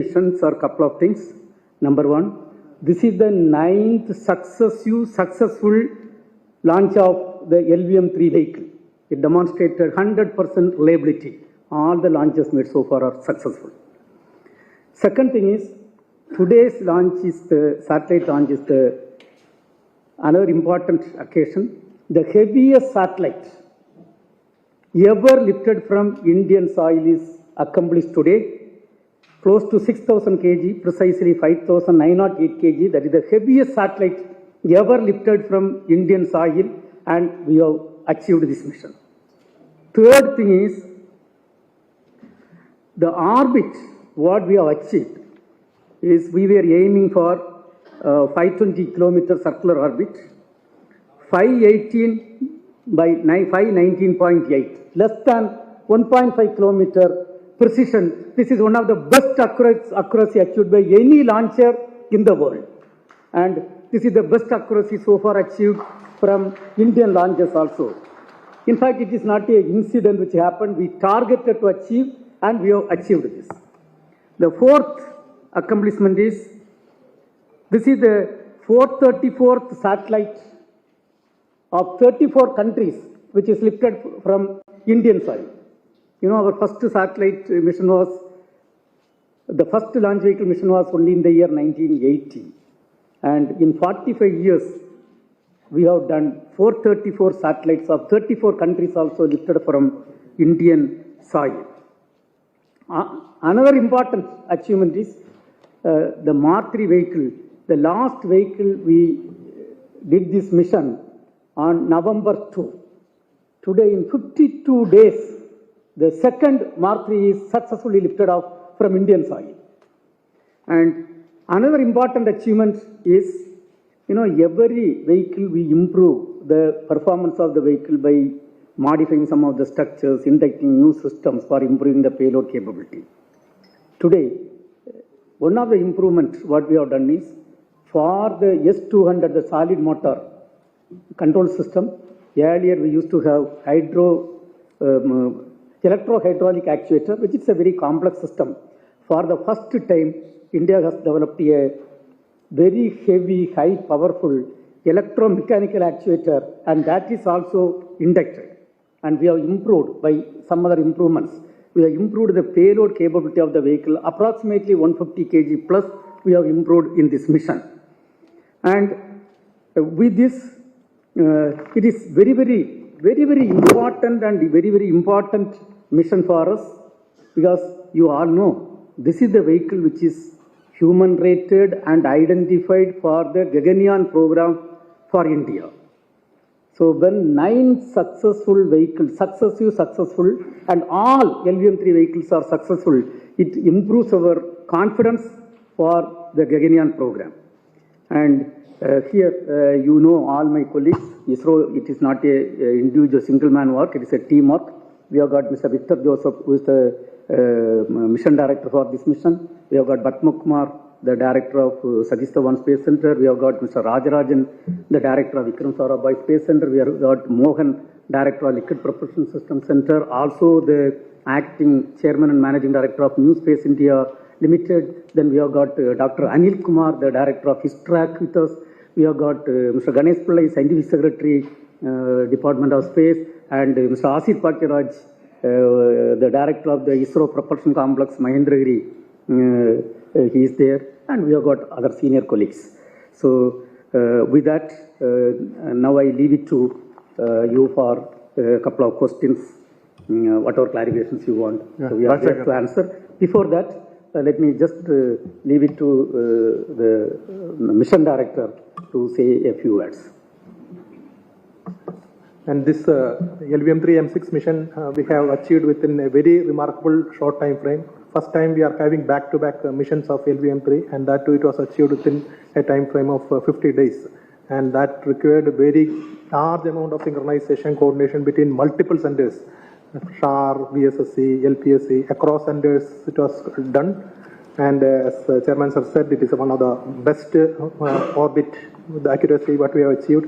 Missions are a couple of things. Number one, this is the 9th successful launch of the LVM-3 vehicle. It demonstrated 100% reliability. All the launches made so far are successful. Second thing is, today's launch is the satellite launch is the another important occasion. The heaviest satellite ever lifted from Indian soil is accomplished today. Close to 6,000 kg, precisely 5,908 kg. That is the heaviest satellite ever lifted from Indian soil, and we have achieved this mission. Third thing is, the orbit, what we have achieved is we were aiming for 520 kilometer circular orbit, 518 by 519.8, less than 1.5 kilometer precision. This is one of the best accuracy achieved by any launcher in the world. And this is the best accuracy so far achieved from Indian launchers also. In fact, it is not an incident which happened. We targeted to achieve, and we have achieved this. The fourth accomplishment is, this is the 434th satellite of 34 countries which is lifted from Indian soil. You know, our first satellite mission was, the first launch vehicle mission was only in the year 1980. And in 45 years, we have done 434 satellites of 34 countries also lifted from Indian soil. Another important achievement is the Mark III vehicle. The last vehicle we did this mission on November 2. Today, in 52 days, the second Mark III is successfully lifted off from Indian soil. And another important achievement is, you know, every vehicle we improve the performance of the vehicle by modifying some of the structures, inducting new systems for improving the payload capability. Today, one of the improvements what we have done is, for the S200, the solid motor control system, earlier we used to have electro-hydraulic actuator, which is a very complex system. For the first time, India has developed a very heavy, high powerful electromechanical actuator, and that is also inducted. And we have improved by some other improvements. We have improved the payload capability of the vehicle, approximately 150 kg plus we have improved in this mission. And with this, it is very important and very important mission for us, because you all know this is the vehicle which is human rated and identified for the Gaganyaan program for India. So when 9 successful vehicles, successful, and all LVM-3 vehicles are successful, it improves our confidence for the Gaganyaan program. And here, you know all my colleagues. Isro, it is not a individual single man work, it is a teamwork. We have got Mr. Victor Joseph, who is the mission director for this mission. We have got Batma Kumar, the director of Satish Dhawan Space Center. We have got Mr. Rajarajan, the director of Vikram Sarabhai Space Center. We have got Mohan, director of Liquid Propulsion System Center. Also the acting chairman and managing director of New Space India Limited. Then we have got Dr. Anil Kumar, the director of ISTRAC with us. We have got Mr. Ganesh Pillai, scientific secretary, Department of Space, and Mr. Asir Pakiraj, the director of the Isro Propulsion Complex, Mahendragiri. He is there, and we have got other senior colleagues. So with that, now I leave it to you for a couple of questions, whatever clarifications you want. So we are here to answer. Before that, let me just leave it to the mission director to say a few words. And this LVM-3 M6 mission we have achieved within a very remarkable short time frame. First time we are having back-to-back missions of LVM-3, and that too it was achieved within a time frame of 50 days. And that required a very large amount of synchronization, coordination between multiple centers, SHAR, VSSC, LPSC, across centers it was done. And as Chairman Sir said, it is one of the best orbit with the accuracy what we have achieved.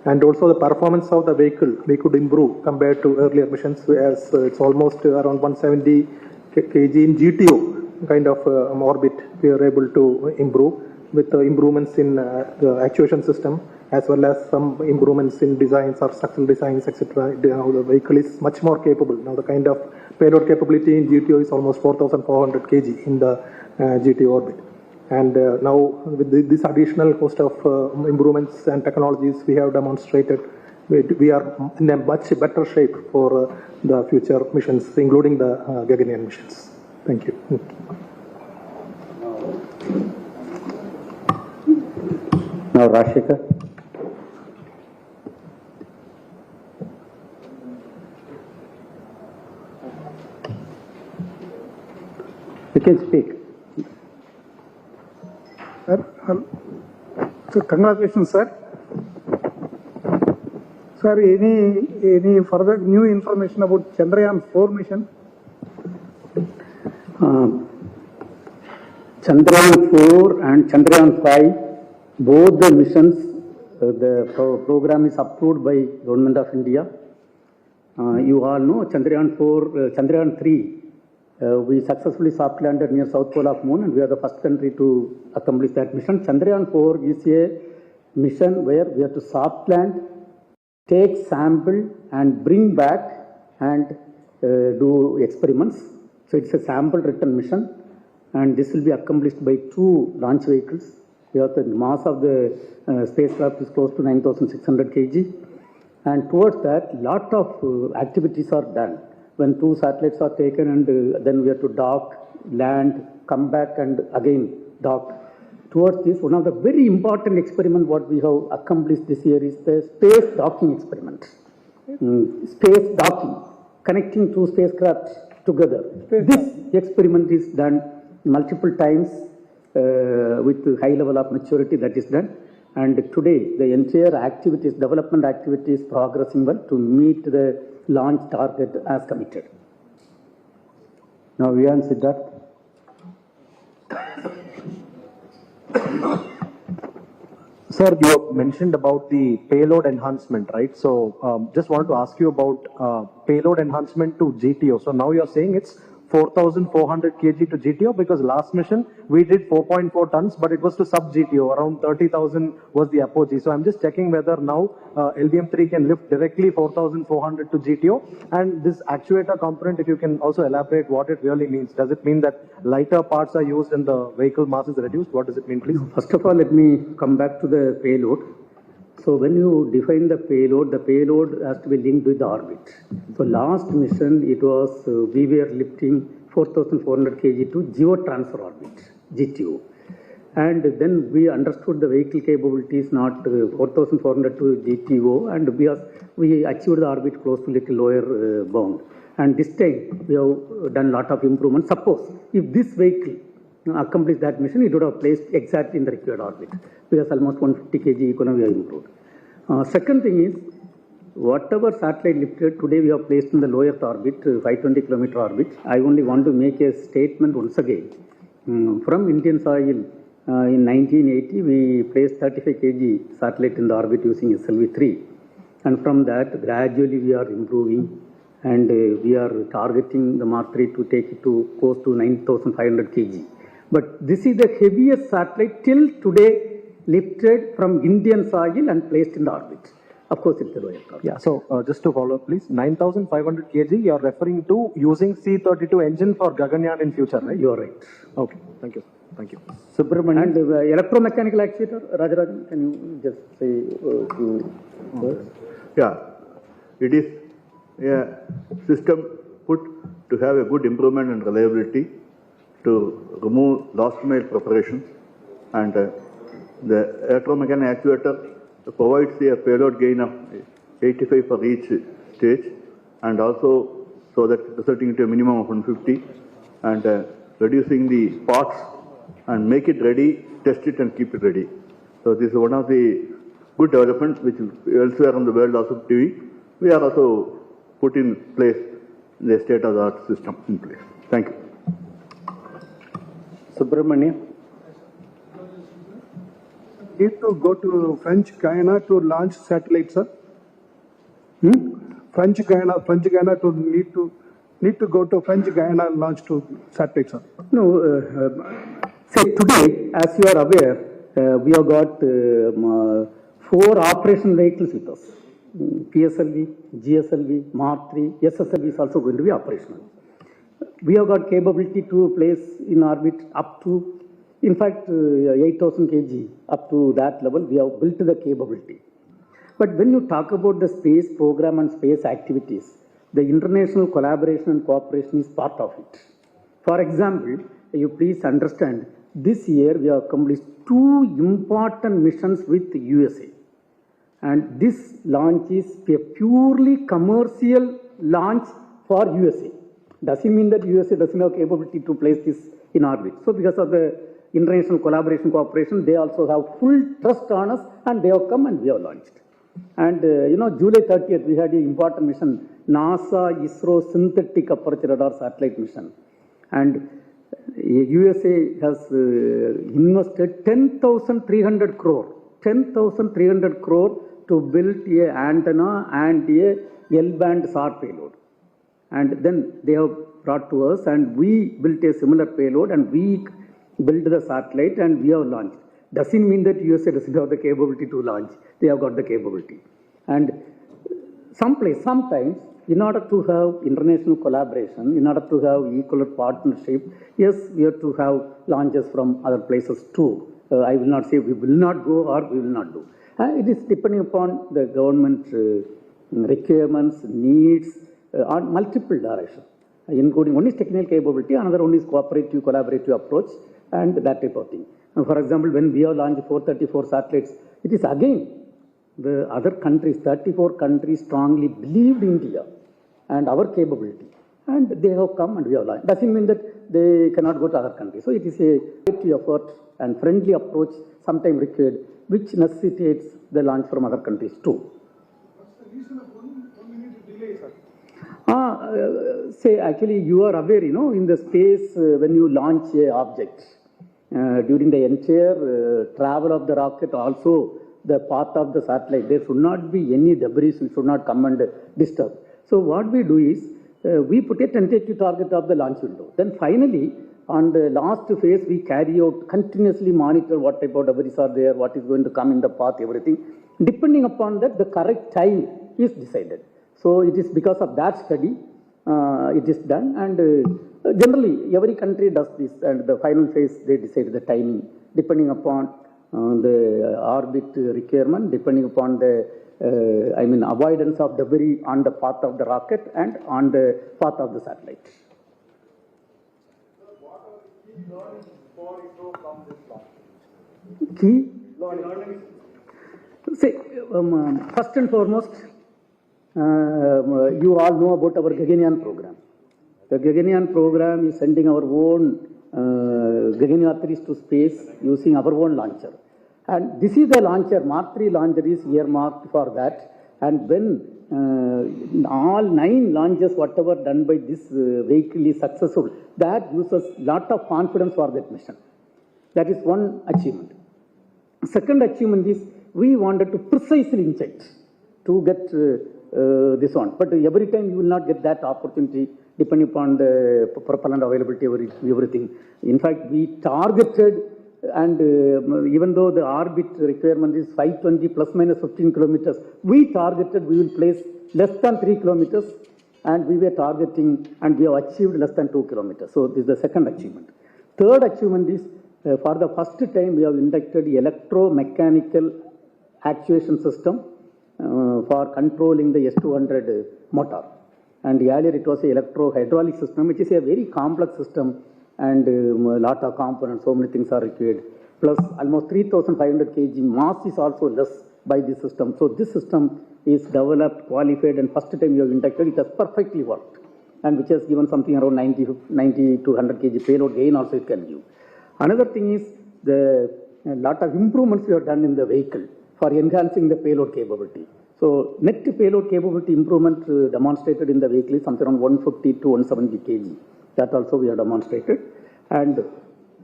And also the performance of the vehicle, we could improve compared to earlier missions, as it's almost around 170 kg in GTO. kind of orbit we are able to improve with improvements in the actuation system as well as some improvements in designs or structural designs, etc. Now the vehicle is much more capable. Now the kind of payload capability in GTO is almost 4,400 kg in the GTO orbit. And now with this additional host of improvements and technologies we have demonstrated, we are in a much better shape for the future missions, including the Gaganyaan missions. Thank you. Now, Rashika. You can speak. Sir, so congratulations, sir. Sir, any further new information about Chandrayaan-4 mission? Chandrayaan-4 and Chandrayaan-5, both the missions, the program is approved by Government of India. You all know Chandrayaan-4, Chandrayaan-3, we successfully soft landed near South Pole of Moon, and we are the first country to accomplish that mission. Chandrayaan-4 is a mission where we have to soft land, take sample and bring back and do experiments. So it's a sample return mission, and this will be accomplished by 2 launch vehicles. We have the mass of the spacecraft is close to 9,600 kg, and towards that lot of activities are done. When 2 satellites are taken and then we have to dock, land, come back and again dock. Towards this, one of the very important experiment what we have accomplished this year is the space docking experiment. Space docking, connecting 2 spacecrafts together. This experiment is done multiple times with high level of maturity that is done. And today, the entire activities, development activities progressing well to meet the launch target as committed. Now, Vian Siddharth. Sir, you mentioned about the payload enhancement, right? So, just wanted to ask you about payload enhancement to GTO. So now you're saying it's 4,400 kg to GTO, because last mission we did 4.4 tons, but it was to sub GTO, around 30,000 was the apogee. So I'm just checking whether now LVM3 can lift directly 4,400 to GTO. And this actuator component, if you can also elaborate what it really means. Does it mean that lighter parts are used and the vehicle mass is reduced? What does it mean, please? First of all, let me come back to the payload. So when you define the payload has to be linked with the orbit. So last mission, it was, we were lifting 4,400 kg to geotransfer orbit, GTO. And then we understood the vehicle capabilities, not 4,400 to GTO, and we achieved the orbit close to little lower bound. And this time, we have done a lot of improvements. Suppose, if this vehicle accomplished that mission, it would have placed exactly in the required orbit, because almost 150 kg economy have improved. Second thing is, whatever satellite lifted, today we have placed in the lowest orbit, 520 kilometer orbit. I only want to make a statement once again. From Indian soil, in 1980, we placed 35 kg satellite in the orbit using SLV-3. And from that, gradually we are improving, and we are targeting the Mark 3 to take it to close to 9,500 kg. But this is the heaviest satellite till today lifted from Indian soil and placed in the orbit. Of course, it's the lowest orbit. Yeah, so just to follow up, please, 9,500 kg, you are referring to using C-32 engine for Gaganyaan in future, right? You are right. Okay, thank you. Thank you. Subramanian. And electromechanical actuator, Rajarajan, can you just say a few words? Yeah, it is a system put to have a good improvement in reliability, to remove last mile preparations, and the electromechanical actuator provides a payload gain of 85 for each stage, and also so that resulting into a minimum of 150, and reducing the parts and make it ready, test it and keep it ready. So this is one of the good developments which elsewhere in the world also we are also put in place the state-of-the-art system in place. Thank you. Subramanian. Need to go to French Guyana to launch satellites, sir? French Guyana to need to need to go to French Guyana and launch 2 satellites, sir? No, say today, as you are aware, we have got 4 operation vehicles with us. PSLV, GSLV, Mark 3, SSLV is also going to be operational. We have got capability to place in orbit up to, in fact, 8,000 kg, up to that level, we have built the capability. But when you talk about the space program and space activities, the international collaboration and cooperation is part of it. For example, you please understand, this year we have accomplished 2 important missions with USA. And this launch is a purely commercial launch for USA. Doesn't mean that USA doesn't have capability to place this in orbit. So because of the international collaboration cooperation, they also have full trust on us, and they have come and we have launched. And July 30th, we had an important mission, NASA Isro synthetic aperture radar satellite mission. And USA has invested 10,300 crore to build an antenna and a L-band SAR payload. And then they have brought to us, and we built a similar payload, and we built the satellite, and we have launched. Doesn't mean that USA doesn't have the capability to launch. They have got the capability. And sometimes, in order to have international collaboration, in order to have equal partnership, yes, we have to have launches from other places too. I will not say we will not go or we will not do. It is depending upon the government requirements, needs, on multiple directions, including one is technical capability, another one is cooperative, collaborative approach, and that type of thing. For example, when we have launched 434 satellites, it is again the other countries, 34 countries strongly believed in India and our capability, and they have come and we have launched. Doesn't mean that they cannot go to other countries. So it is a cooperative effort and friendly approach sometimes required, which necessitates the launch from other countries too. What's the reason of 1 minute delay, sir? Say, actually, you are aware, in the space, when you launch a object, during the entire travel of the rocket, also the path of the satellite, there should not be any debris, which should not come and disturb. So what we do is, we put a tentative target of the launch window. Then finally, on the last phase, we carry out, continuously monitor what type of debris are there, what is going to come in the path, everything. Depending upon that, the correct time is decided. So it is because of that study, it is done, and generally every country does this, and the final phase they decide the timing depending upon the orbit requirement, depending upon the avoidance of debris on the path of the rocket and on the path of the satellite. What are the key learnings for Isro from this launch? Key Learnings. say, first and foremost, you all know about our Gaganyaan program. The Gaganyaan program is sending our own Gaganyaan to space using our own launcher. And this is the launcher, Mark 3 launcher is earmarked for that. And when all 9 launches, whatever done by this vehicle is successful, that gives us lot of confidence for that mission. That is one achievement. Second achievement is we wanted to precisely inject to get this one. But every time you will not get that opportunity depending upon the propellant availability, everything. In fact, we targeted, and even though the orbit requirement is 520 plus minus 15 kilometers, we targeted we will place less than 3 kilometers, and we were targeting, and we have achieved less than 2 kilometers. So this is the second achievement. Third achievement is for the first time we have inducted electromechanical actuation system for controlling the S200 motor. And earlier it was an electro-hydraulic system, which is a very complex system, and a lot of components, so many things are required. Plus almost 3,500 kg mass is also less by this system. So this system is developed, qualified, and first time you have inducted, it has perfectly worked, and which has given something around 90 to 100 kg payload gain also it can give. Another thing is the lot of improvements we have done in the vehicle for enhancing the payload capability. So net payload capability improvement demonstrated in the vehicle is something around 150 to 170 kg. That also we have demonstrated. And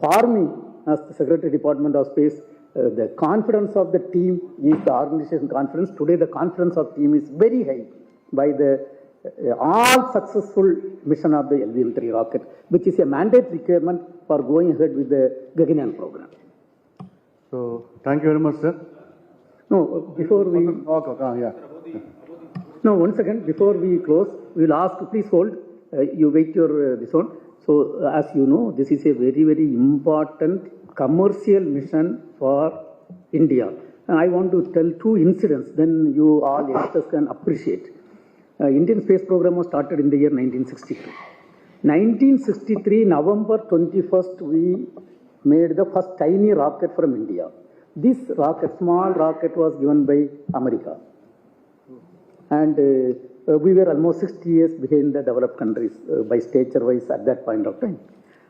for me, as the Secretary Department of Space, the confidence of the team is the organization confidence. Today the confidence of team is very high by the all successful mission of the LVM-3 rocket, which is a mandate requirement for going ahead with the Gaganyaan program. So, thank you very much, sir. No, before we... Yeah. No, one second, before we close, we will ask, please hold, you wait your this one. So, as you know, this is a very, very important commercial mission for India. And I want to tell two incidents, then you all youngsters can appreciate. Indian space program was started in the year 1963. 1963, November 21st, we made the first tiny rocket from India. This rocket, small rocket, was given by America. And we were almost 60 years behind the developed countries by stature-wise at that point of time.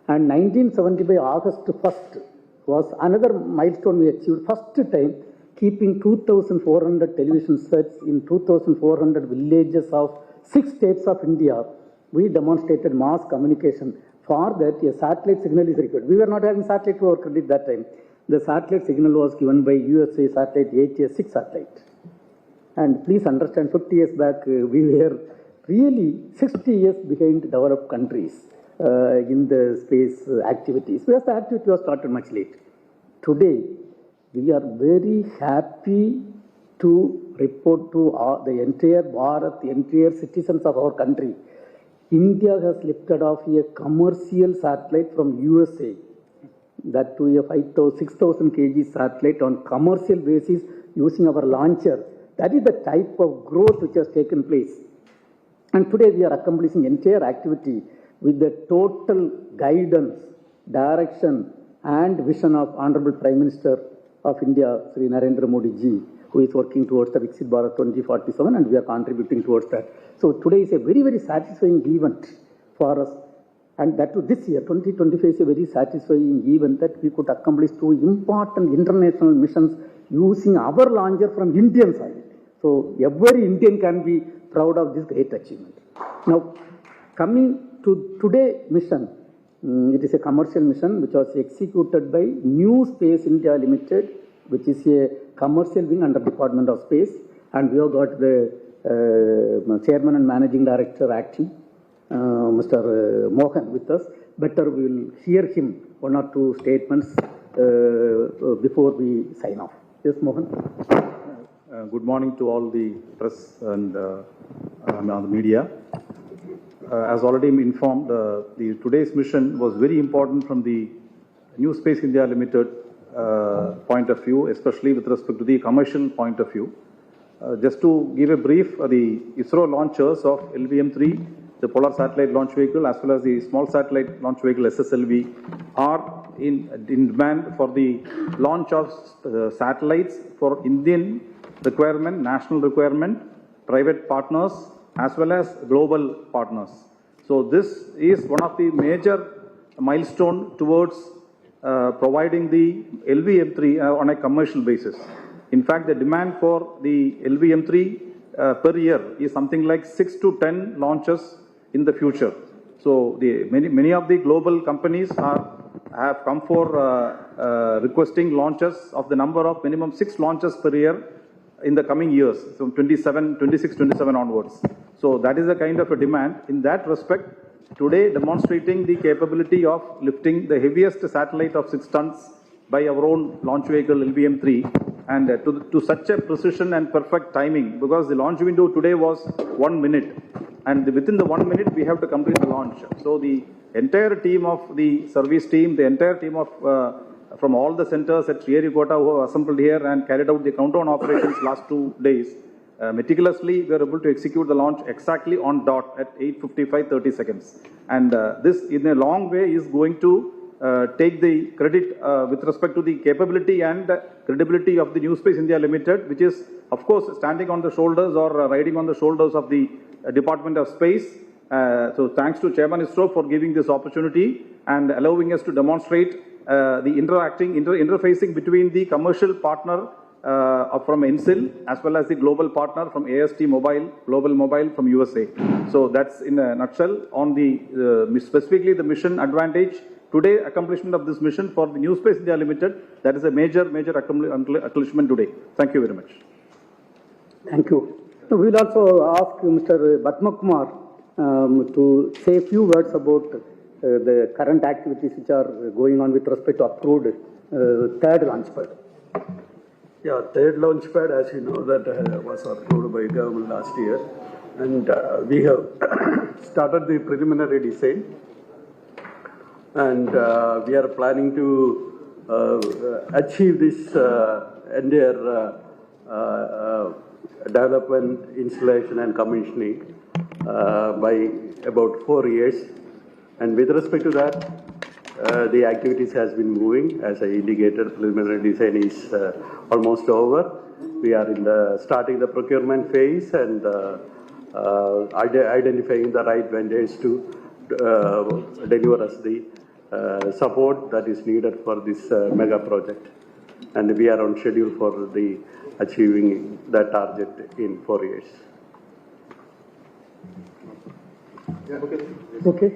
And 1975, August 1st, was another milestone we achieved. First time, keeping 2,400 television sets in 2,400 villages of 6 states of India, we demonstrated mass communication. For that, a satellite signal is required. We were not having satellite to our credit that time. The satellite signal was given by USA satellite, HS-6 satellite. And please understand, 50 years back, we were really 60 years behind developed countries in the space activities, because the activity was started much late. Today, we are very happy to report to the entire Bharat, the entire citizens of our country. India has lifted off a commercial satellite from USA, that to a 6,000 kg satellite on commercial basis using our launcher. That is the type of growth which has taken place. And today we are accomplishing entire activity with the total guidance, direction and vision of Honorable Prime Minister of India, Sri Narendra Modi ji, who is working towards the Viksit Bharat 2047, and we are contributing towards that. So today is a very, very satisfying event for us. And that to this year, 2025 is a very satisfying event that we could accomplish 2 important international missions using our launcher from Indian side. So every Indian can be proud of this great achievement. Now, coming to today's mission, it is a commercial mission which was executed by New Space India Limited, which is a commercial wing under Department of Space, and we have got the Chairman and Managing Director acting, Mr. Mohan with us. Better we will hear him 1 or 2 statements before we sign off. Yes, Mohan. Good morning to all the press and the media. As already informed, today's mission was very important from the New Space India Limited point of view, especially with respect to the commercial point of view. Just to give a brief, the Isro launchers of LVM-3, the Polar Satellite Launch Vehicle, as well as the Small Satellite Launch Vehicle SSLV, are in demand for the launch of satellites for Indian requirement, national requirement, private partners, as well as global partners. So this is one of the major milestone towards providing the LVM-3 on a commercial basis. In fact, the demand for the LVM-3 per year is something like 6 to 10 launches in the future. So many of the global companies have come for requesting launches of the number of minimum 6 launches per year in the coming years, from 26, 27 onwards. So that is a kind of a demand. In that respect, today demonstrating the capability of lifting the heaviest satellite of 6 tons by our own launch vehicle LVM-3, and to such a precision and perfect timing, because the launch window today was 1 minute, and within the 1 minute we have to complete the launch. So the entire team of the service team, the entire team of from all the centers at Sriharikota who have assembled here and carried out the countdown operations last 2 days, meticulously we were able to execute the launch exactly on dot at 8:55:30 seconds. And this in a long way is going to take the credit with respect to the capability and credibility of the New Space India Limited, which is of course standing on the shoulders or riding on the shoulders of the Department of Space. So thanks to Chairman Isro for giving this opportunity and allowing us to demonstrate the interfacing between the commercial partner from INSIL as well as the global partner from AST Mobile, Global Mobile from USA. So that's in a nutshell on the specifically the mission advantage. Today, accomplishment of this mission for the New Space India Limited, that is a major accomplishment today. Thank you very much. Thank you. So we will also ask Mr. Batma Kumar to say a few words about the current activities which are going on with respect to approved third launch pad. Yeah, third launch pad, as you know, that was approved by government last year, and we have started the preliminary design, and we are planning to achieve this entire development, installation, and commissioning by about 4 years. And with respect to that, the activities has been moving. As I indicated, preliminary design is almost over. We are in the starting the procurement phase and identifying the right vendors to deliver us the support that is needed for this mega project. And we are on schedule for the achieving that target in 4 years. Okay.